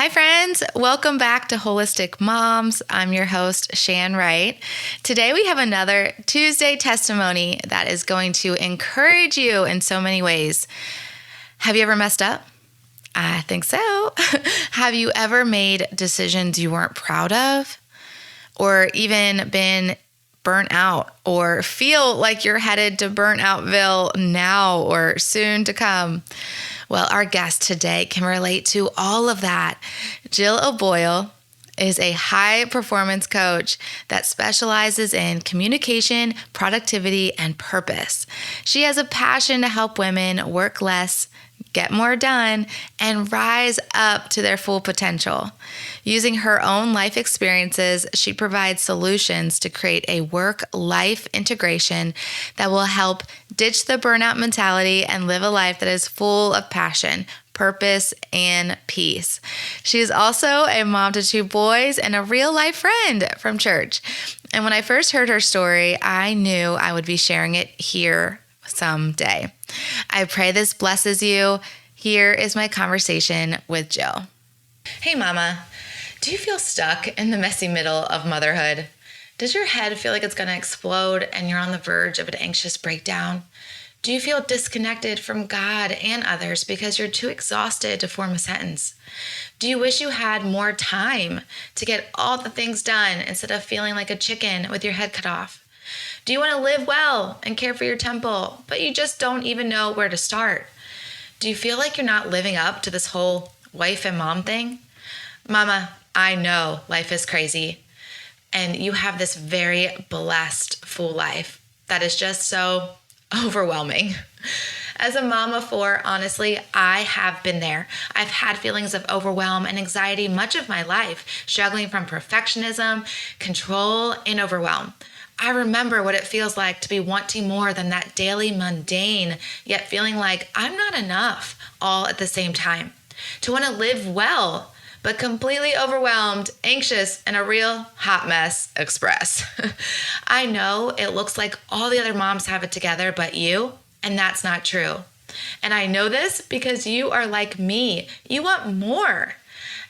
Hi, friends. Welcome back to Holistic Moms. I'm your host, Shan Wright. Today, we have another Tuesday testimony that is going to encourage you in so many ways. Have you ever messed up? I think so. Have you ever made decisions you weren't proud of? Or even been burnt out or feel like you're headed to burnt-out-ville now or soon to come? Well, our guest today can relate to all of that. Jill O'Boyle is a high-performance coach that specializes in communication, productivity, and purpose. She has a passion to help women work less, get more done, and rise up to their full potential. Using her own life experiences, she provides solutions to create a work-life integration that will help ditch the burnout mentality and live a life that is full of passion, purpose, and peace. She is also a mom to 2 boys and a real-life friend from church. And when I first heard her story, I knew I would be sharing it here someday. I pray this blesses you. Here is my conversation with Jill. Hey, Mama. Do you feel stuck in the messy middle of motherhood? Does your head feel like it's going to explode and you're on the verge of an anxious breakdown? Do you feel disconnected from God and others because you're too exhausted to form a sentence? Do you wish you had more time to get all the things done instead of feeling like a chicken with your head cut off? Do you want to live well and care for your temple, but you just don't even know where to start? Do you feel like you're not living up to this whole wife and mom thing? Mama, I know life is crazy, and you have this very blessed, full life that is just so overwhelming. As a mom of 4, honestly, I have been there. I've had feelings of overwhelm and anxiety much of my life, struggling from perfectionism, control, and overwhelm. I remember what it feels like to be wanting more than that daily mundane, yet feeling like I'm not enough all at the same time. To want to live well, but completely overwhelmed, anxious, and a real hot mess express. I know it looks like all the other moms have it together but you, and that's not true. And I know this because you are like me. You want more.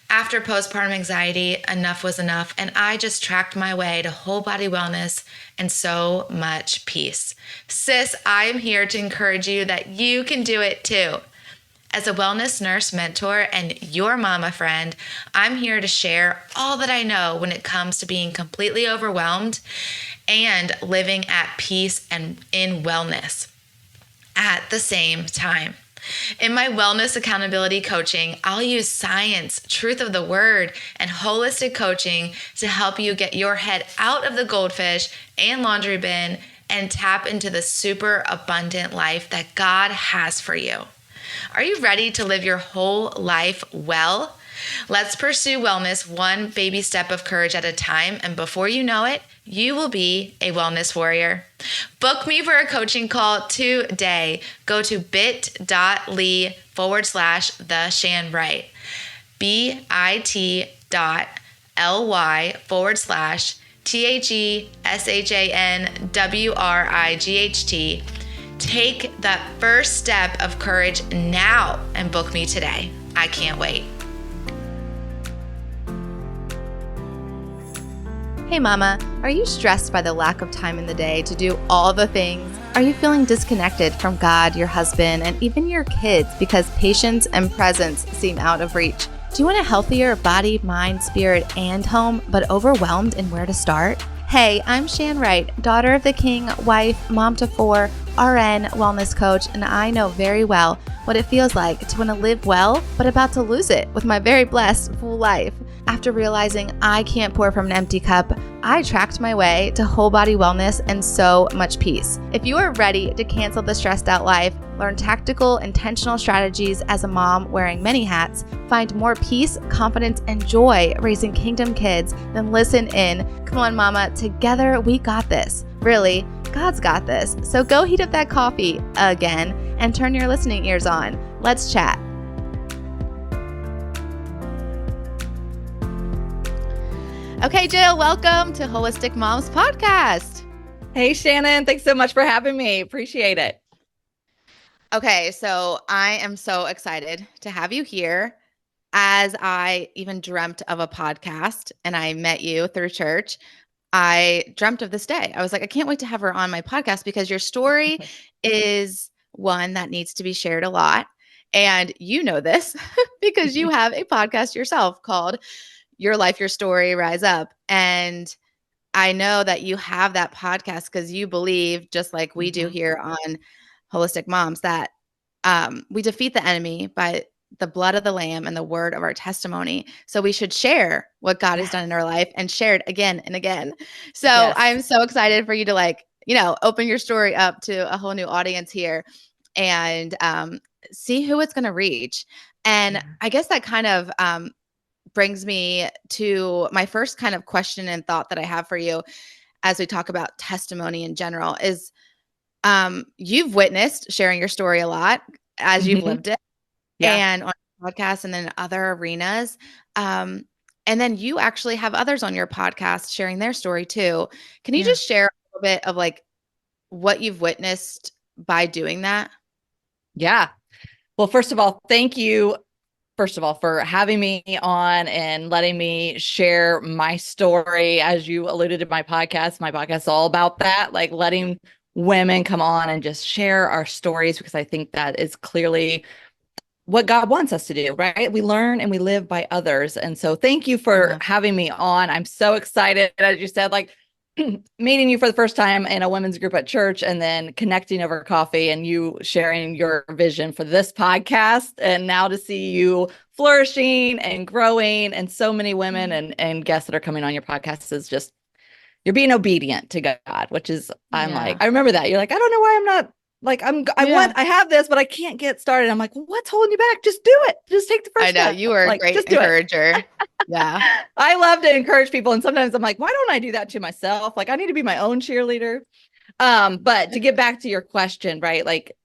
After postpartum anxiety, enough was enough, and I just tracked my way to whole body wellness and so much peace. Sis, I am here to encourage you that you can do it too. As a wellness nurse mentor and your mama friend, I'm here to share all that I know when it comes to being completely overwhelmed and living at peace and in wellness at the same time. In my wellness accountability coaching, I'll use science, truth of the word, and holistic coaching to help you get your head out of the goldfish and laundry bin and tap into the super abundant life that God has for you. Are you ready to live your whole life well? Let's pursue wellness one baby step of courage at a time, and before you know it, you will be a wellness warrior. Book me for a coaching call today. Go to bit.ly/The Shan Wright. bit.ly/THESHANWRIGHT. Take that first step of courage now and book me today. I can't wait. Hey Mama, are you stressed by the lack of time in the day to do all the things? Are you feeling disconnected from God, your husband, and even your kids because patience and presence seem out of reach? Do you want a healthier body, mind, spirit, and home, but overwhelmed in where to start? Hey, I'm Shan Wright, daughter of the King, wife, mom to 4, RN, wellness coach, and I know very well what it feels like to want to live well, but about to lose it with my very blessed full life. After realizing I can't pour from an empty cup, I tracked my way to whole body wellness and so much peace. If you are ready to cancel the stressed out life, learn tactical, intentional strategies as a mom wearing many hats, find more peace, confidence, and joy raising kingdom kids, then listen in. Come on, Mama, together we got this. Really, God's got this. So go heat up that coffee again and turn your listening ears on. Let's chat. Okay, Jill, welcome to Holistic Moms Podcast. Hey, Shannon. Thanks so much for having me. Appreciate it. Okay, so I am so excited to have you here. as I even dreamt of a podcast and I met you through church, I dreamt of this day. I was like, I can't wait to have her on my podcast because your story is one that needs to be shared a lot. And you know this because you have a podcast yourself called Your Life, Your Story, Rise Up. And I know that you have that podcast because you believe, just like we do here on Holistic Moms, that we defeat the enemy by the blood of the Lamb and the word of our testimony. So we should share what God has done in our life and share it again and again. So Yes. I'm so excited for you to open your story up to a whole new audience here and see who it's going to reach. And I guess that kind of brings me to my first kind of question and thought that I have for you as we talk about testimony in general is you've witnessed sharing your story a lot as you've lived it Yeah. and on podcasts and then other arenas. And then you actually have others on your podcast sharing their story too. Can you Yeah. just share a little bit of like what you've witnessed by doing that? Yeah. Well, first of all, thank you. First of all, for having me on and letting me share my story. As you alluded to my podcast is all about that, like letting women come on and just share our stories, because I think that is clearly what God wants us to do, right? We learn and we live by others. And so thank you for having me on. I'm so excited, as you said, like meeting you for the first time in a women's group at church and then connecting over coffee and you sharing your vision for this podcast. And now to see you flourishing and growing and so many women and guests that are coming on your podcast is just, you're being obedient to God, which is, I'm like, I remember that. You're like, I don't know why I'm not like, I have this, but I can't get started. I'm like, well, what's holding you back? Just do it. Just take the first step. I know you are a great just do encourager. It. Yeah. I love to encourage people. And sometimes I'm like, why don't I do that to myself? Like I need to be my own cheerleader. But to get back to your question, right? Like,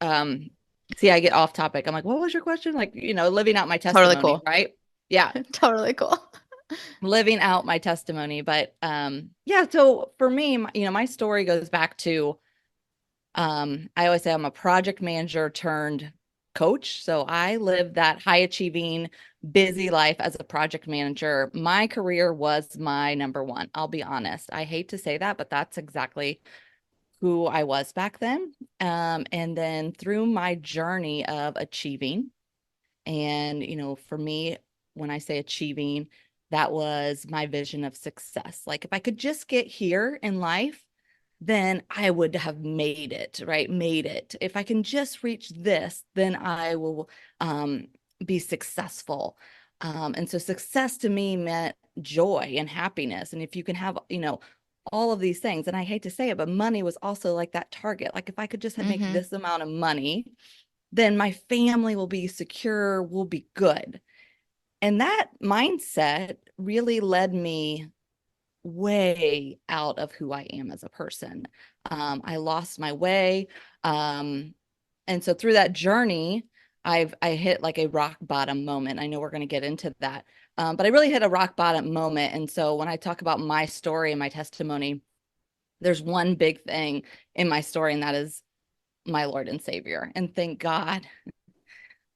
see, I get off topic. I'm like, what was your question? Like, living out my testimony, Totally cool. right? Yeah. Totally cool. Living out my testimony. But, yeah, so for me, my story goes back to, I always say I'm a project manager turned coach. So I lived that high achieving, busy life as a project manager. My career was my number one. I'll be honest. I hate to say that, but that's exactly who I was back then. And then through my journey of achieving, and, for me, when I say achieving, that was my vision of success. Like if I could just get here in life, then I would have made it, right? Made it. If I can just reach this, then I will be successful. And so success to me meant joy and happiness. And if you can have, all of these things, and I hate to say it, but money was also like that target. Like if I could just make this amount of money, then my family will be secure, will be good. And that mindset really led me way out of who I am as a person. I lost my way. And so through that journey, I hit like a rock bottom moment. I know we're going to get into that. But I really hit a rock bottom moment. And so when I talk about my story and my testimony, there's one big thing in my story, and that is my Lord and Savior. And thank God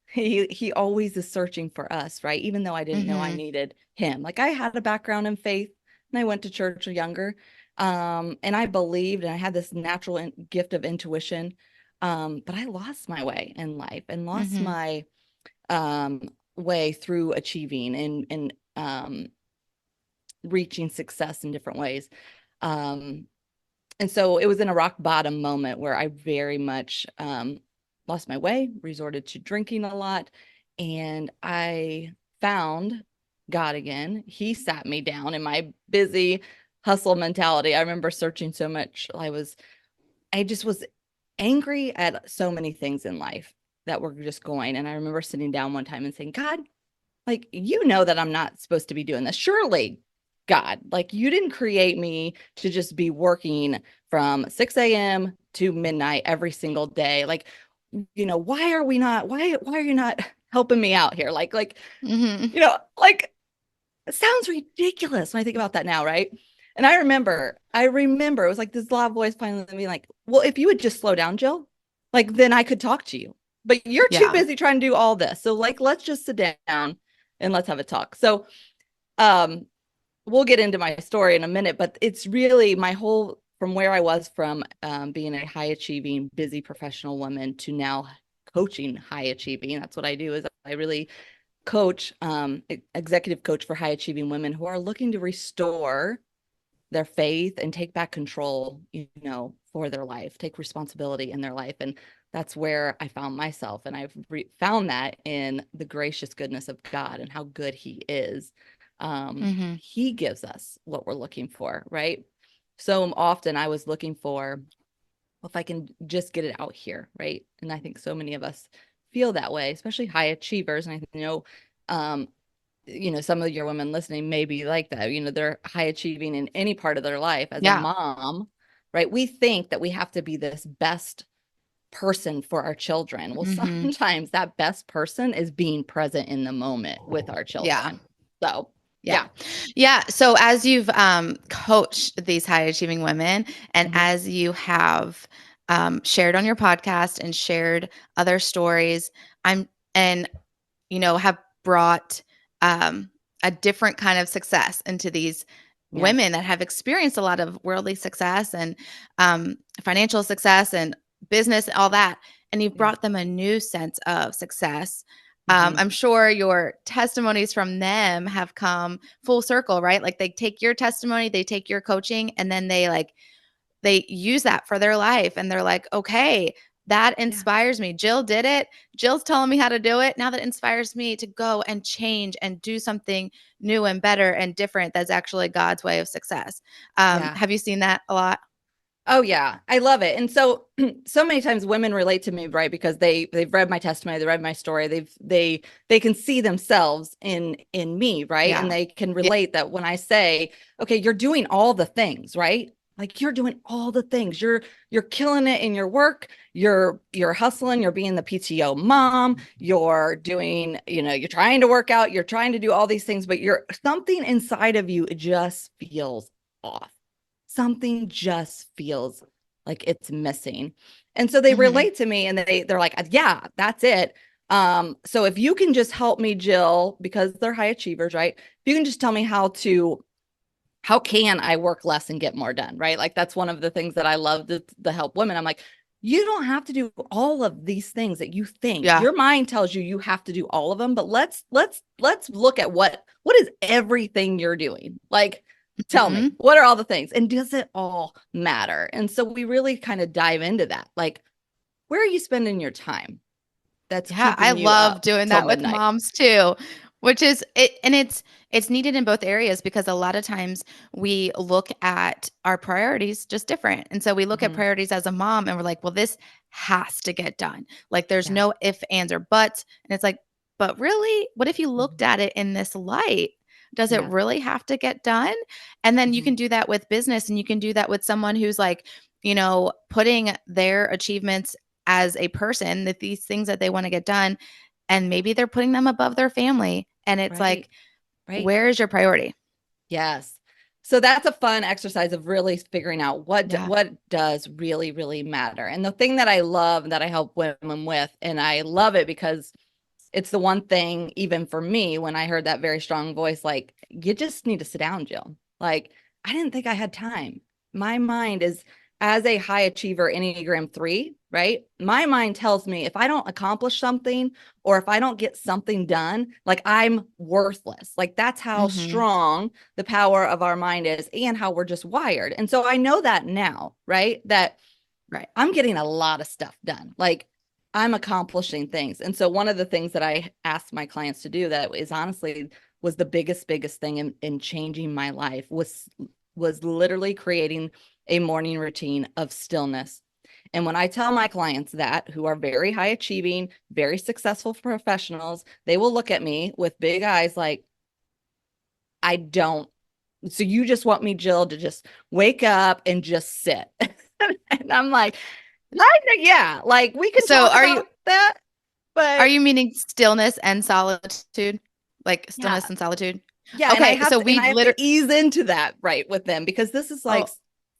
he always is searching for us, right? Even though I didn't know I needed him. Like I had a background in faith and I went to church younger. And I believed, and I had this natural gift of intuition. But I lost my way in life and lost my way through achieving and reaching success in different ways. And so it was in a rock bottom moment where I very much lost my way, resorted to drinking a lot, and I found God again. He sat me down in my busy hustle mentality. I remember searching so much. I just was angry at so many things in life that were just going. And I remember sitting down one time and saying, God, like, that I'm not supposed to be doing this. Surely, God, like you didn't create me to just be working from 6 a.m. to midnight every single day. Like, why are you not helping me out here? Like, like it sounds ridiculous when I think about that now, right? And I remember it was like this loud voice finally being like, well, if you would just slow down, Jill, like then I could talk to you. But you're too busy trying to do all this. So like, let's just sit down and let's have a talk. So, um, we'll get into my story in a minute, but it's really my whole from where I was from being a high achieving, busy professional woman to now coaching high achieving. That's what I do is I really coach, executive coach for high achieving women who are looking to restore their faith and take back control, for their life, take responsibility in their life. And that's where I found myself. And I've found that in the gracious goodness of God and how good he is. Mm-hmm. He gives us what we're looking for, right? So often I was looking for, well, if I can just get it out here, right? And I think so many of us feel that way, especially high achievers. And I some of your women listening may be like that. They're high achieving in any part of their life as a Yeah. mom, right? We think that we have to be this best person for our children. Well, Mm-hmm. sometimes that best person is being present in the moment with our Yeah. children. So, Yeah. yeah. Yeah. So as you've coached these high achieving women and Mhm. as you have shared on your podcast and shared other stories, and have brought um, a different kind of success into these Yes. women that have experienced a lot of worldly success and financial success and business, all that. And you've Yeah. brought them a new sense of success. Mhm. I'm sure your testimonies from them have come full circle, right? Like they take your testimony, they take your coaching, and then they use that for their life. And they're like, okay, that Yeah. inspires me. Jill did it. Jill's telling me how to do it. Now that inspires me to go and change and do something new and better and different. That's actually God's way of success. Yeah. Have you seen that a lot? Oh yeah, I love it. And so so many times women relate to me, right? Because they've read my testimony, they read my story, they can see themselves in me, right? And Yeah. they can Yeah. relate that when I say, okay, you're doing all the things, right? Like you're doing all the things. You're killing it in your work, you're hustling, you're being the PTO mom, you're doing, you're trying to work out, you're trying to do all these things, but you're something inside of you just feels off. Something just feels like it's missing. And so they Mm-hmm. relate to me and they're like, yeah, that's it. So if you can just help me, Jill, because they're high achievers, right? If you can just tell me how can I work less and get more done, right? Like that's one of the things that I love to help women. I'm like, you don't have to do all of these things that you think. Yeah. Your mind tells you you have to do all of them, but let's look at what is everything you're doing. Like tell me, Mm-hmm. what are all the things and does it all matter? And so we really kind of dive into that. Like, where are you spending your time that's Yeah, I keeping you love up doing till that with midnight? moms too, which is it, and it's needed in both areas because a lot of times we look at our priorities just different. And so we look at Mhm. priorities as a mom and we're like, well, this has to get done. Like there's Yeah. no if, ands, or buts. And it's like, but really, what if you looked Mhm. at it in this light? Does it Yeah. really have to get done? And then you Mhm. can do that with business and you can do that with someone who's like, putting their achievements as a person, that these things that they want to get done, and maybe they're putting them above their family, and it's Right. like, Right. where is your priority? Yes. So that's a fun exercise of really figuring out Yeah. what does really, really matter. And the thing that I love that I help women with, and I love it because it's the one thing, even for me, when I heard that very strong voice, like, you just need to sit down, Jill. Like, I didn't think I had time. My mind is, as a high achiever, Enneagram 3, right? My mind tells me if I don't accomplish something or if I don't get something done, like I'm worthless. Like, that's how Mm-hmm. strong the power of our mind is and how we're just wired. And so I know that now, right? That Right. I'm getting a lot of stuff done. Like I'm accomplishing things. And so one of the things that I asked my clients to do that is honestly was the biggest thing in changing my life was literally creating a morning routine of stillness. And when I tell my clients that, who are very high achieving, very successful professionals, they will look at me with big eyes like, I don't. So you just want me, Jill, to just wake up and just sit. And I'm like, yeah, like we can So talk about that, are but you meaning stillness and solitude? Like yeah, stillness and solitude? yeah, Okay, so and we I have to literally, ease into that right with them because this is like oh,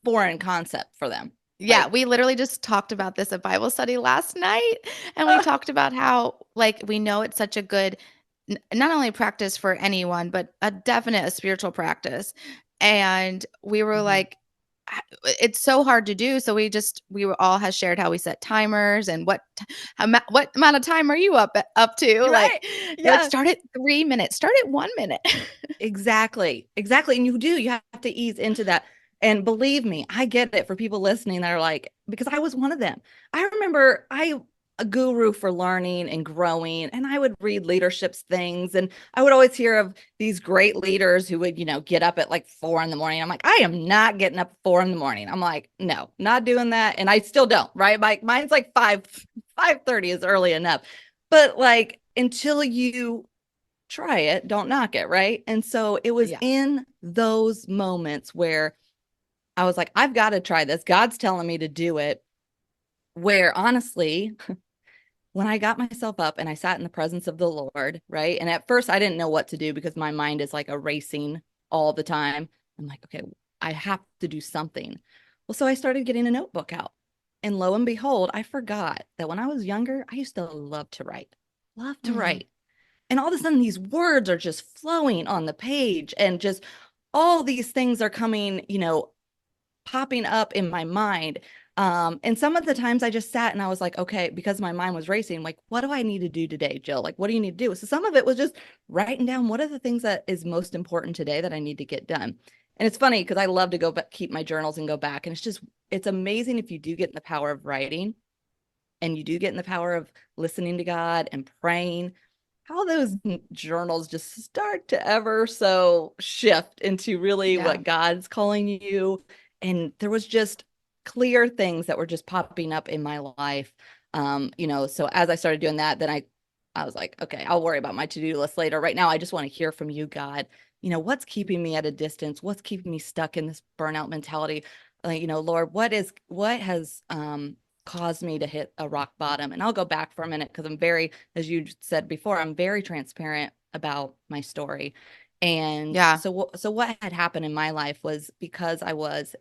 foreign concept for them. yeah, Like, we literally just talked about this at Bible study last night, and we talked about how, like, we know it's such a good not only practice for anyone, but a definite a spiritual practice. And we were Mhm. like, it's so hard to do. So we were all has shared how we set timers and what amount of time are you up to? You're Like, right. you're like, Yeah. start at 3 minutes, start at 1 minute. Exactly. Exactly. And you have to ease into that. And believe me, I get it for people listening that are like, because I was one of them. I remember a guru for learning and growing, and I would read leadership's things. And I would always hear of these great leaders who would, get up at like 4 in the morning. I'm like, I am not getting up at 4 in the morning. I'm like, no, not doing that. And I still don't, right? Mine's like 5:30 is early enough. But like until you try it, don't knock it, right? And so it was Yeah. in those moments where I was like, I've got to try this. God's telling me to do it. Where honestly, when I got myself up and I sat in the presence of the Lord, right? And at first I didn't know what to do because my mind is like a racing all the time. I'm like, okay, I have to do something. Well, so I started getting a notebook out. And lo and behold, I forgot that when I was younger, I used to love to write. Love to Mhm. write. And all of a sudden, these words are just flowing on the page, and just all these things are coming, popping up in my mind. And some of the times I just sat and I was like, okay, because my mind was racing, like, what do I need to do today, Jill? Like, what do you need to do? So some of it was just writing down what are the things that is most important today that I need to get done. And it's funny because I love to go back, keep my journals and go back. And it's amazing if you do get in the power of writing and you do get in the power of listening to God and praying, how those journals just start to ever so shift into really Yeah. what God's calling you. And there was just clear things that were just popping up in my life. So as I started doing that, then I was like, okay, I'll worry about my to-do list later. Right now, I just want to hear from you, God. What's keeping me at a distance? What's keeping me stuck in this burnout mentality? Lord, what has caused me to hit a rock bottom? And I'll go back for a minute because as you said before, I'm very transparent about my story. And Yeah. so what had happened in my life was because I was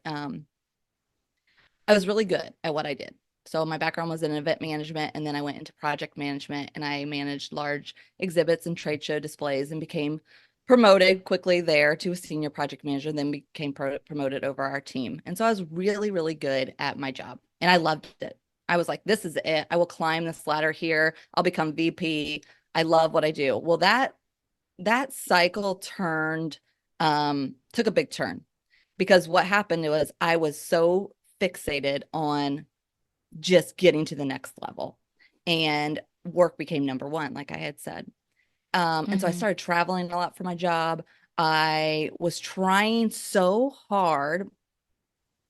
really good at what I did. So my background was in event management, and then I went into project management, and I managed large exhibits and trade show displays and became promoted quickly there to a senior project manager, then became promoted over our team. And so I was really, really good at my job, and I loved it. I was like, this is it. I will climb this ladder here. I'll become VP. I love what I do. Well, that cycle took a big turn, because what happened was I was so fixated on just getting to the next level, and work became number one, like I had said. And so I Mhm. started traveling a lot for my job. I was trying so hard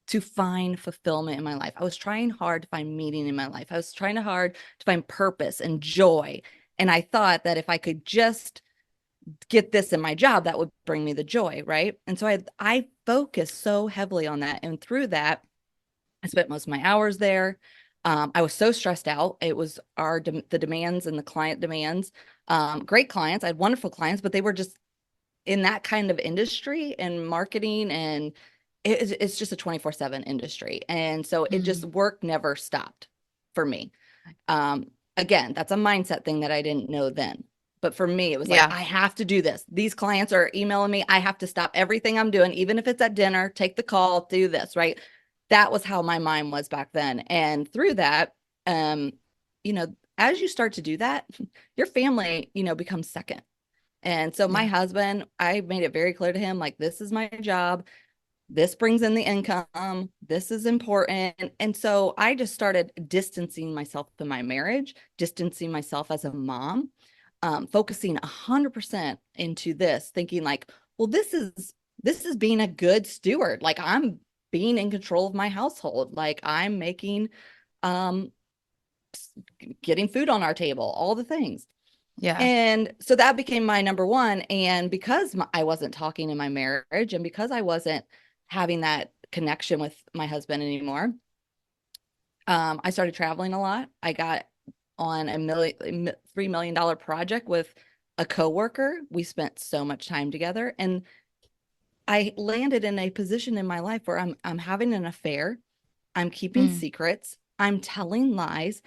to find fulfillment in my life. I was trying hard to find meaning in my life. I was trying hard to find purpose and joy. And I thought that if I could just get this in my job, that would bring me the joy, right? And so I focused so heavily on that. And through that, I spent most of my hours there. I was so stressed out. It was the demands and the client demands. Great clients. I had wonderful clients, but they were just in that kind of industry and marketing, and it's just a 24/7 industry. And so it just Mhm. work never stopped for me. Again, that's a mindset thing that I didn't know then. But for me, it was like, Yeah. I have to do this. These clients are emailing me. I have to stop everything I'm doing, even if it's at dinner, take the call, do this, right? That was how my mind was back then. And through that, as you start to do that, your family, becomes second. And so my Yeah. husband, I made it very clear to him, like, this is my job. This brings in the income. This is important. And so I just started distancing myself in my marriage, distancing myself as a mom, focusing 100% into this, thinking like, well, this is being a good steward. Like, I'm being in control of my household. Like, I'm making, um, getting food on our table, all the things. Yeah. And so that became my number one. And because I wasn't talking in my marriage, and because I wasn't having that connection with my husband anymore, I started traveling a lot. I got on $3 million project with a coworker. We spent so much time together, and I landed in a position in my life where I'm having an affair. I'm keeping Mm. secrets. I'm telling lies.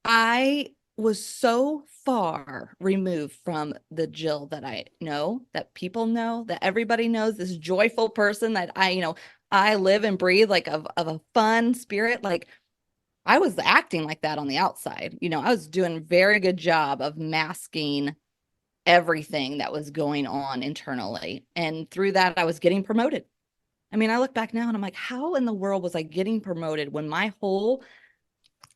I was so far removed from the Jill that I know, that people know, that everybody knows, this joyful person that I live and breathe like of a fun spirit. Like I was acting like that on the outside. I was doing a very good job of masking everything that was going on internally. And through that, I was getting promoted. I mean, I look back now and I'm like, how in the world was I getting promoted when my whole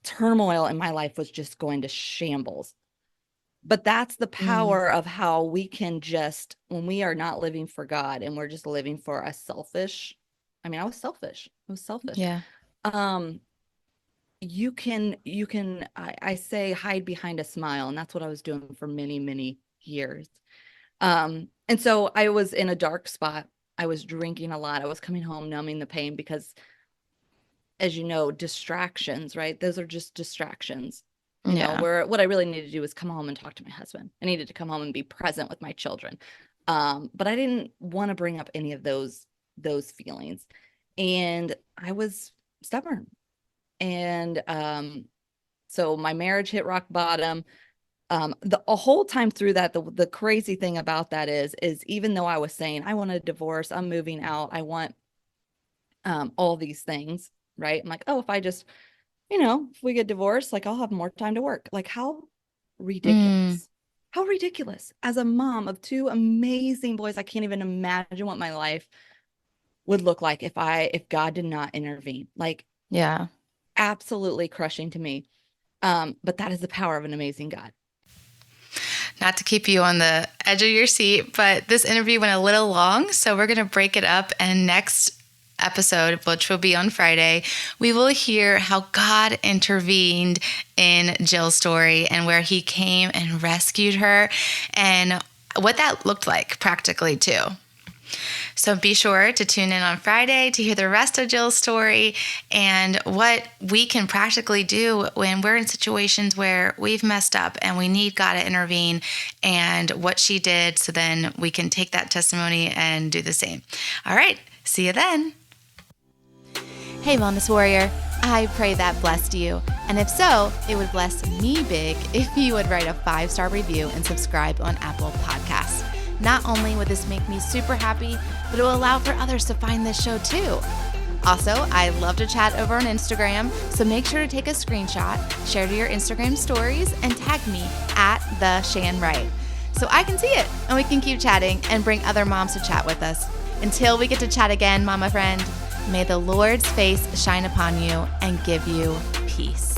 turmoil in my life was just going to shambles? But that's the power of how we can just, when we are not living for God and we're just living for a selfish, I mean, I was selfish. I was selfish. Yeah. You can, I say hide behind a smile. And that's what I was doing for many, many years. And so I was in a dark spot. I was drinking a lot. I was coming home numbing the pain because, as you know, distractions, right? Those are just distractions. Where what I really needed to do was come home and talk to my husband. I needed to come home and be present with my children. But I didn't want to bring up any of those feelings. And I was stubborn. And so my marriage hit rock bottom. The whole time through that, the crazy thing about that is even though I was saying I want a divorce, I'm moving out, I want all these things, right? I'm like, oh, if I just, if we get divorced, like I'll have more time to work. Like how ridiculous. How ridiculous. As a mom of two amazing boys, I can't even imagine what my life would look like if God did not intervene. Like, Yeah. absolutely crushing to me. But that is the power of an amazing God. Not to keep you on the edge of your seat, but this interview went a little long, so we're going to break it up. And next episode, which will be on Friday, we will hear how God intervened in Jill's story and where he came and rescued her and what that looked like practically too. So be sure to tune in on Friday to hear the rest of Jill's story and what we can practically do when we're in situations where we've messed up and we need God to intervene, and what she did so then we can take that testimony and do the same. All right, see you then. Hey, Wellness Warrior. I pray that blessed you. And if so, it would bless me big if you would write a 5-star review and subscribe on Apple Podcasts. Not only would this make me super happy, but it will allow for others to find this show too. Also, I love to chat over on Instagram, so make sure to take a screenshot, share to your Instagram stories, and tag me at @TheShanWright so I can see it and we can keep chatting and bring other moms to chat with us. Until we get to chat again, mama friend, may the Lord's face shine upon you and give you peace.